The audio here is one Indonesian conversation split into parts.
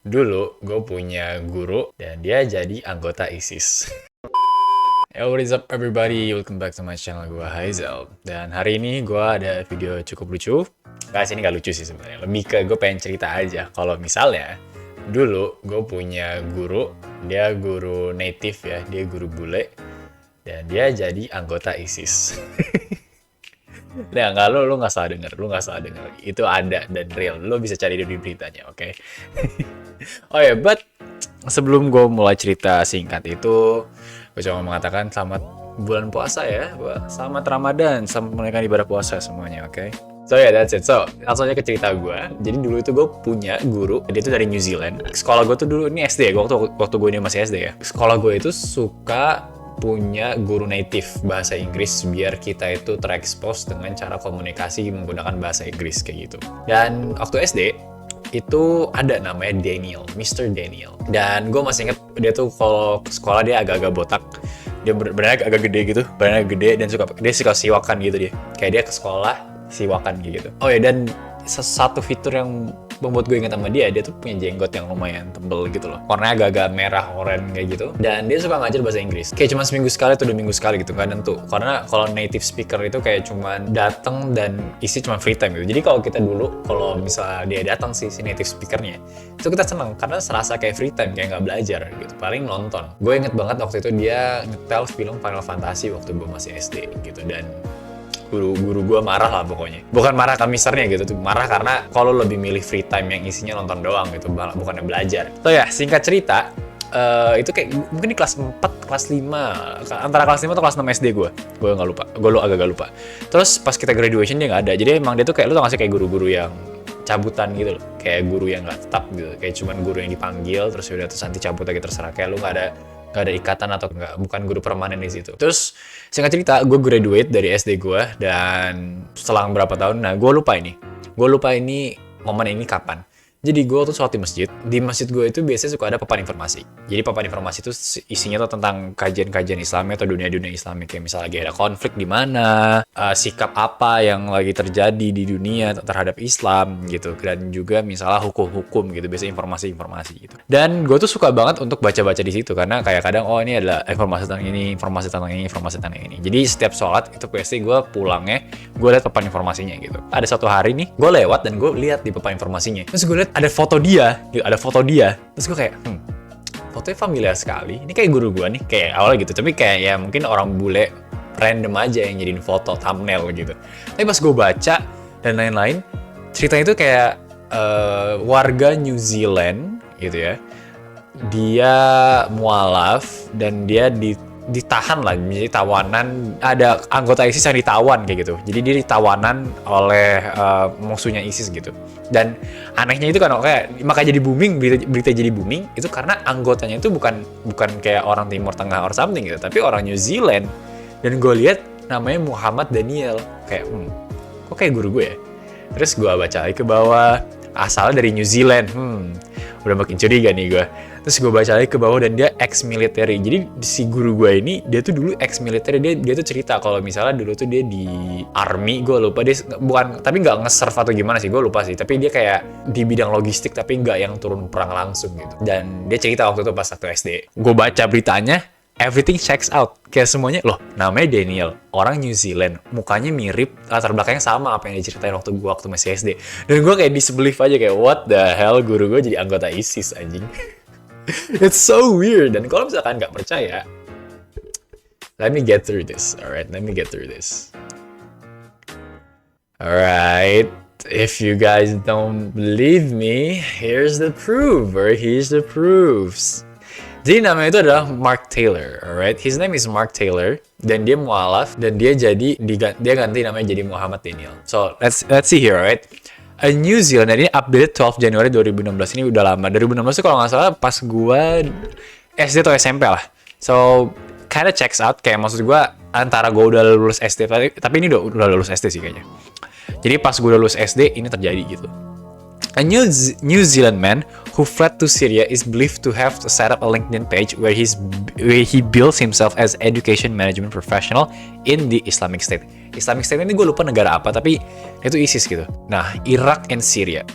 Dulu gue punya guru dan dia jadi anggota ISIS. Yo, what is up everybody? Welcome back to my channel, gue Hazel. Dan hari ini gue ada video cukup lucu. Gak sih, ini gak lucu sih sebenarnya. Lebih ke gue pengen cerita aja. Kalau misalnya dulu gue punya guru, dia guru native ya, dia guru bule. Dan dia jadi anggota ISIS. Nah, nggak lu nggak salah denger, lu nggak salah denger. Itu ada dan real. Lu bisa cari di beritanya, oke? Oh ya, but sebelum gue mulai cerita singkat itu, gue cuma mengatakan selamat bulan puasa ya, selamat Ramadan, selamat menunaikan ibadah puasa semuanya, oke? So yeah, that's it. So, langsung aja ke cerita gue. Jadi dulu itu gue punya guru, dia itu dari New Zealand. Sekolah gue tuh dulu, ini SD ya, waktu gue ini masih SD ya. Sekolah gue itu suka punya guru native bahasa Inggris biar kita itu terekspos dengan cara komunikasi menggunakan bahasa Inggris kayak gitu. Dan waktu SD itu ada namanya Daniel, Mr. Daniel. Dan gue masih inget dia tuh kalau sekolah dia agak-agak botak. Dia benar agak gede gitu, badannya gede dan dia suka siwakan gitu dia. Kayak dia ke sekolah siwakan gitu. Oh ya, dan satu fitur yang membuat gue ingat sama dia tuh punya jenggot yang lumayan tebel gitu loh. Warnanya agak-agak merah, oranye kayak gitu. Dan dia suka ngajar bahasa Inggris. Kayak cuma seminggu sekali atau 2 minggu sekali gitu, nggak nentu. Karena kalau native speaker itu kayak cuma datang dan isi cuma free time gitu. Jadi kalau kita dulu, kalau misalnya dia datang sih si native speakernya, itu kita seneng karena serasa kayak free time, kayak nggak belajar gitu. Paling nonton. Gue inget banget waktu itu dia ngetel film Final Fantasy waktu gue masih SD gitu. Dan guru gue marah lah pokoknya. Bukan marah ke misternya gitu tuh, marah karena kalau lebih milih free time yang isinya nonton doang gitu, bukannya belajar. So ya, singkat cerita, itu kayak mungkin di kelas 4, kelas 5, antara kelas 5 atau kelas 6 SD gue nggak lupa, gue agak lupa. Terus pas kita graduation dia nggak ada, jadi emang dia tuh kayak, lu tau gak sih kayak guru-guru yang cabutan gitu loh, kayak guru yang nggak tetap gitu, kayak cuman guru yang dipanggil terus udah terus nanti cabut lagi terserah, kayak lu nggak ada ikatan atau bukan guru permanen di situ. Terus singkat cerita, gue graduate dari SD gue dan selang berapa tahun, nah gue lupa ini momen ini kapan. Jadi gue tuh sholat di masjid. Di masjid gue itu biasanya suka ada papan informasi. Jadi papan informasi itu isinya tuh tentang kajian-kajian Islami atau dunia-dunia Islami. Kayak misalnya lagi ada konflik di mana, sikap apa yang lagi terjadi di dunia terhadap Islam gitu. Dan juga misalnya hukum-hukum gitu, biasanya informasi-informasi gitu. Dan gue tuh suka banget untuk baca-baca di situ karena kayak kadang ini adalah informasi tentang ini, informasi tentang ini, informasi tentang ini. Jadi setiap sholat itu pasti gue pulangnya gue lihat papan informasinya gitu. Ada satu hari nih gue lewat dan gue lihat di papan informasinya. Terus gue lihat ada foto dia gitu, terus gue kayak fotonya familiar sekali, ini kayak guru gue nih, kayak awalnya gitu, tapi kayak ya mungkin orang bule random aja yang jadiin foto thumbnail gitu. Tapi pas gue baca dan lain-lain, ceritanya itu kayak warga New Zealand gitu ya, dia mualaf dan dia ditahan lah, menjadi tawanan. Ada anggota ISIS yang ditawan kayak gitu, jadi dia ditawanan oleh musuhnya ISIS gitu. Dan anehnya itu kan kayak makanya jadi booming, berita jadi booming itu karena anggotanya itu bukan kayak orang Timur Tengah or something gitu, tapi orang New Zealand. Dan gue lihat namanya Muhammad Daniel, kayak kok kayak guru gue ya. Terus gue baca lagi ke bawah, asalnya dari New Zealand. Udah makin curiga nih gue. Terus gue baca lagi ke bawah dan dia ex-military. Jadi si guru gue ini, dia tuh dulu ex-military. Dia tuh cerita kalau misalnya dulu tuh dia di army, gue lupa dia bukan, tapi nggak nge-serve atau gimana sih, gue lupa sih. Tapi dia kayak di bidang logistik tapi nggak yang turun perang langsung gitu. Dan dia cerita waktu itu pas waktu SD. Gue baca beritanya, everything checks out. Kayak semuanya, loh namanya Daniel, orang New Zealand, mukanya mirip, latar belakangnya sama apa yang diceritain waktu masih SD. Dan gue kayak disbelief aja, kayak what the hell, guru gue jadi anggota ISIS anjing. It's so weird. Dan kalau misalkan nggak percaya, let me get through this. Alright, if you guys don't believe me, here's the proofs. Jadi namanya itu adalah Mark Taylor, alright? His name is Mark Taylor, dan dia mualaf, dan dia ganti namanya jadi Muhammad Daniel. So let's see here, alright? A New Zealand, ini updated 12 Januari 2016, ini udah lama. 2016 itu kalau nggak salah pas gua SD atau SMP lah. So kinda checks out, kayak maksud gua antara gua udah lulus SD, tapi ini udah lulus SD sih kayaknya. Jadi pas gua udah lulus SD ini terjadi gitu. A New Zealand man who fled to Syria is believed to have set up a LinkedIn page where he builds himself as education management professional in the Islamic State. Islamic State ini gue lupa negara apa, tapi itu ISIS gitu. Nah, Iraq and Syria.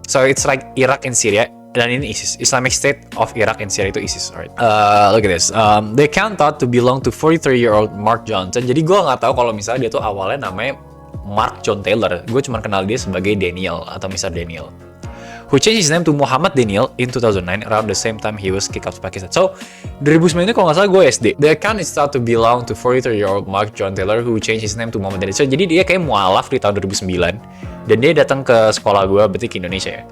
So it's like Iraq and Syria. dan ini ISIS, Islamic State of Iraq and Syria itu ISIS, alright. Look at this. The account thought to belong to 43-year-old Mark Johnson. Jadi gue nggak tahu kalau misalnya dia tuh awalnya namanya Mark John Taylor. Gue cuma kenal dia sebagai Daniel atau Mr. Daniel, who changed his name to Muhammad Daniel in 2009 around the same time he was kicked out of Pakistan. So, 2009 itu kalau nggak salah gue SD. The account is thought to belong to 43-year-old Mark John Taylor who changed his name to Muhammad Daniel. So, jadi dia kayak mualaf di tahun 2009 dan dia datang ke sekolah gue, berarti ke Indonesia ya.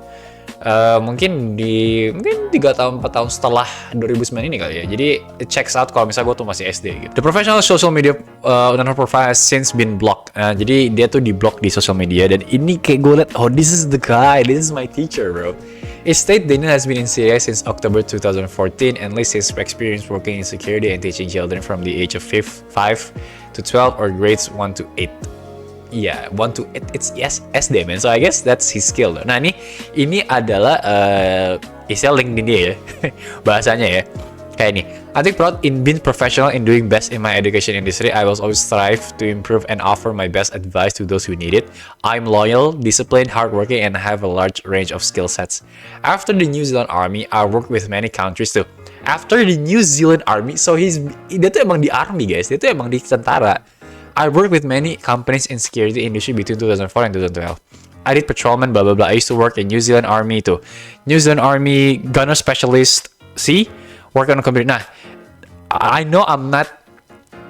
Mungkin 3 tahun 4 tahun setelah 2009 ini kali ya. Jadi it checks out kalau misalnya gue tuh masih SD gitu. The professional social media on her profile has since been blocked. Jadi dia tuh di-block di social media dan ini kayak gue liat, oh this is the guy, this is my teacher bro. It states Daniel has been in Syria since October 2014 and lists his experience working in security and teaching children from the age of 5 to 12 or grades 1 to 8. Yeah, 1 to 8, it's SD man, so I guess that's his skill. Nah ini adalah istilah LinkedIn dia ya, bahasanya ya. Kayak ini, I take proud in being professional and doing best in my education industry. I will always strive to improve and offer my best advice to those who need it. I'm loyal, disciplined, hardworking, and have a large range of skill sets. After the New Zealand Army, I worked with many countries too. After the New Zealand Army, so dia tuh emang di army guys, dia tuh emang di tentara. I worked with many companies in security industry between 2004 and 2012. I did patrolman, blah blah blah. I used to work in New Zealand Army too. New Zealand Army gunner specialist. See, work on a computer. Nah, I know I'm not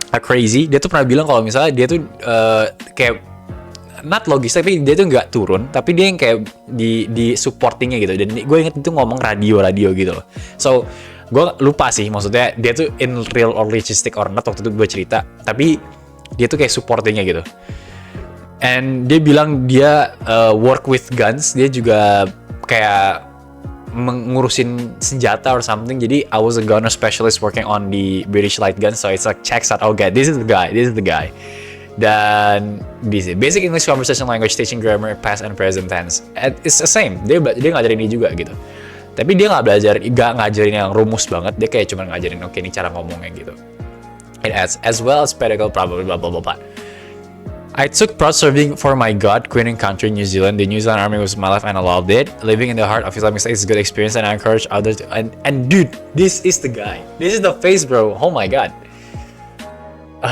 a crazy. Dia tuh pernah bilang kalau misalnya dia tuh kayak not logis, tapi dia tuh nggak turun, tapi dia yang kayak di supportingnya gitu. Dan gue inget itu ngomong radio gitu. So gue lupa sih maksudnya dia tuh in real or logistic or not waktu itu gue cerita, tapi dia tuh kayak supportingnya gitu. And dia bilang dia work with guns, dia juga kayak mengurusin senjata or something. Jadi I was a gunner specialist working on the British light gun, so it's like checks out. Okay, this is the guy. Dan basic English conversation language, teaching grammar, past and present tense. And it's the same. Dia ngajarin ini juga gitu. Tapi dia nggak ngajarin yang rumus banget. Dia kayak cuma ngajarin oke ini cara ngomongnya gitu. It adds, as well as pedagogical, blah blah blah. I took proud serving for my God-queening country, New Zealand. The New Zealand Army was my life and I loved it. Living in the heart of Islamic State is a good experience and I encourage others to... And dude, this is the guy. This is the face, bro. Oh my god.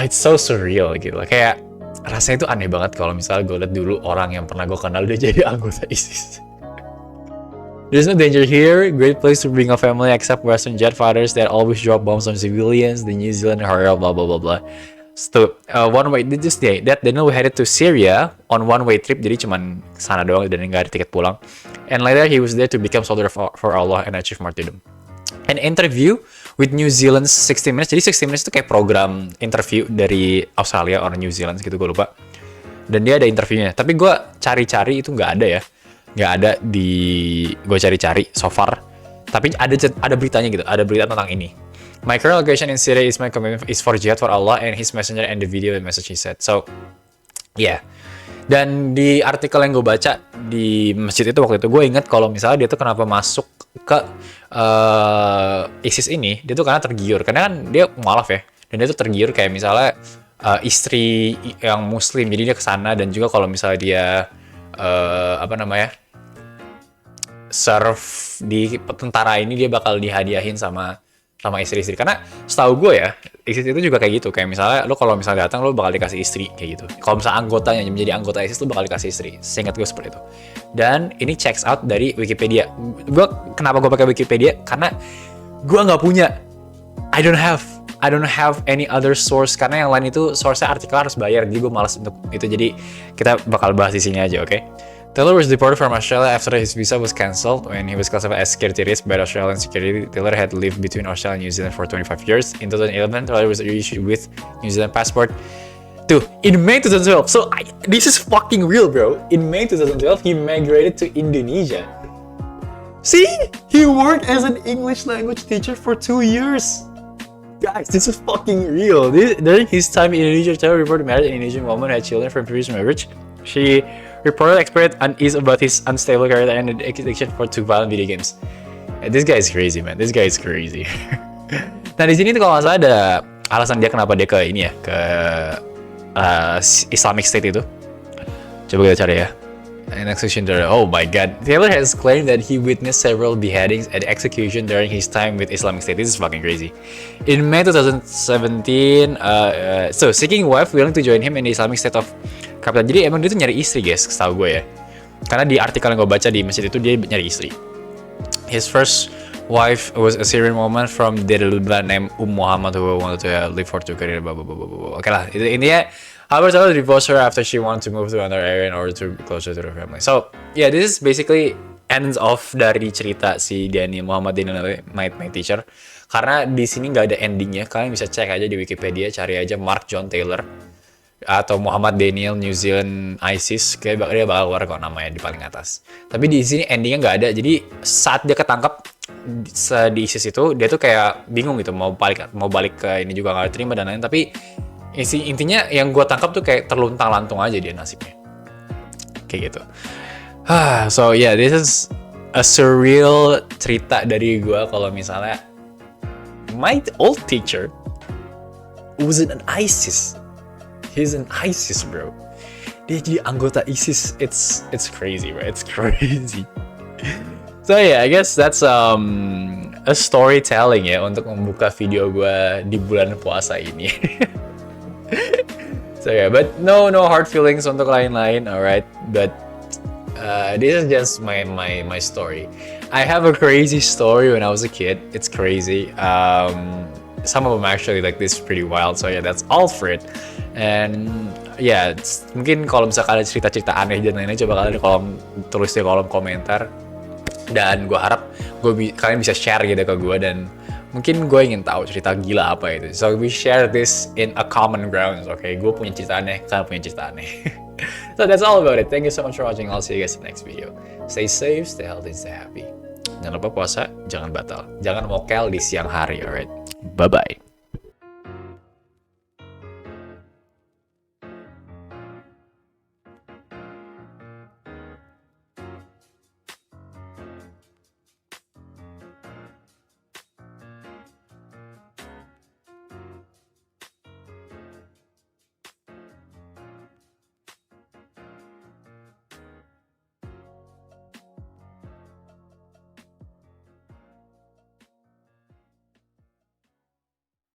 It's so surreal gitu. Kayak rasanya itu aneh banget kalau misalnya gue liat dulu orang yang pernah gue kenal dia jadi anggota ISIS. There's no danger here. Great place to bring a family except Western jet fighters that always drop bombs on civilians. The New Zealand horror, blah blah blah blah. So one way this day that Daniel headed to Syria on one-way trip. Jadi cuman sana doang dan nggak ada tiket pulang. And later he was there to become soldier for Allah and achieve martyrdom. An interview with New Zealand's 60 Minutes. Jadi 60 Minutes itu kayak program interview dari Australia or New Zealand gitu, gue lupa. Dan dia ada interviewnya. Tapi gue cari-cari itu nggak ada ya. Nggak ada di gue cari-cari so far, tapi ada beritanya gitu, ada berita tentang ini. My current location in Syria is my commitment is for jihad for Allah and His Messenger and the video and message he said. So, yeah. Dan di artikel yang gue baca di masjid itu waktu itu, gue inget kalau misalnya dia tuh kenapa masuk ke ISIS ini, dia tuh karena tergiur, karena kan dia mualaf ya, dan dia tuh tergiur kayak misalnya istri yang Muslim, jadi dia kesana dan juga kalau misalnya dia serve di tentara ini dia bakal dihadiahin sama istri-istri. Karena setahu gue ya, ISIS itu juga kayak gitu. Kayak misalnya lo kalau misalnya datang lo bakal dikasih istri kayak gitu. Kalau misalnya anggotanya menjadi anggota ISIS lo bakal dikasih istri. Seingat gue seperti itu. Dan ini checks out dari Wikipedia. Kenapa gue pakai Wikipedia? Karena gue nggak punya. I don't have any other source. Karena yang lain itu source-nya artikel harus bayar. Jadi gue malas untuk itu. Jadi kita bakal bahas di sini aja, oke? Taylor was deported from Australia after his visa was cancelled when he was classified as security risk by the Australian security. Taylor had lived between Australia and New Zealand for 25 years. In 2011, Taylor was reissued with New Zealand passport. In May 2012. So this is fucking real, bro. In May 2012, he migrated to Indonesia. See? He worked as an English language teacher for 2 years. Guys, this is fucking real. During his time in Indonesia, Taylor reported married an Indonesian woman who had children from previous marriage. She reported experienced unease about his unstable career and addiction to violent video games. This guy is crazy, man. This guy is crazy. Nah di sini tuh kalau nggak salah ada alasan dia kenapa dia ke ini ya, ke Islamic State itu. Coba kita cari ya. An execution during, oh my god. Taylor has claimed that he witnessed several beheadings and execution during his time with Islamic State. This is fucking crazy. In May 2017, so seeking wife willing to join him in the Islamic State of Capital. Jadi emang dia tuh nyari istri guys, setahu gue ya. Karena di artikel yang gue baca di masjid itu dia nyari istri. His first wife was a Syrian woman from Deir al-Balah named Muhammad who wanted to live for two career. Oke lah, intinya Albert divorced her after she wanted to move to another area in order to be closer to her family. So, yeah, this is basically ends off dari cerita si Muhammad Daniel my teacher. Karena di sini nggak ada endingnya, kalian bisa cek aja di Wikipedia, cari aja Mark John Taylor atau Muhammad Daniel New Zealand ISIS, kayak dia bakal keluar kok namanya di paling atas. Tapi di sini endingnya nggak ada. Jadi saat dia ketangkap di ISIS itu, dia tuh kayak bingung gitu mau balik ke ini juga nggak terima dan lain. Tapi intinya yang gue tangkap tuh kayak terluntang-lantung aja dia nasibnya. Kayak gitu. So yeah, this is a surreal cerita dari gue kalau misalnya my old teacher was in an ISIS. He's an ISIS, bro. Dia jadi anggota ISIS. It's crazy, bro. It's crazy. So yeah, I guess that's a storytelling ya untuk membuka video gue di bulan puasa ini. So yeah, but no hard feelings untuk lain-lain, alright. But this is just my story. I have a crazy story when I was a kid. It's crazy. Some of them actually like this pretty wild. So yeah, that's all for it. And yeah, mungkin kalau misalkan ada cerita-cerita aneh dan lain-lain, coba kalian tulis di kolom komentar. Dan gue harap kalian bisa share gitu ke gue dan mungkin gue ingin tahu cerita gila apa itu. So we share this in a common ground. Okay, gue punya cerita aneh, kalian punya cerita aneh. So that's all about it. Thank you so much for watching. I'll see you guys in the next video. Stay safe, stay healthy, stay happy. Jangan lupa puasa, jangan batal. Jangan mokel di siang hari, alright? Bye-bye.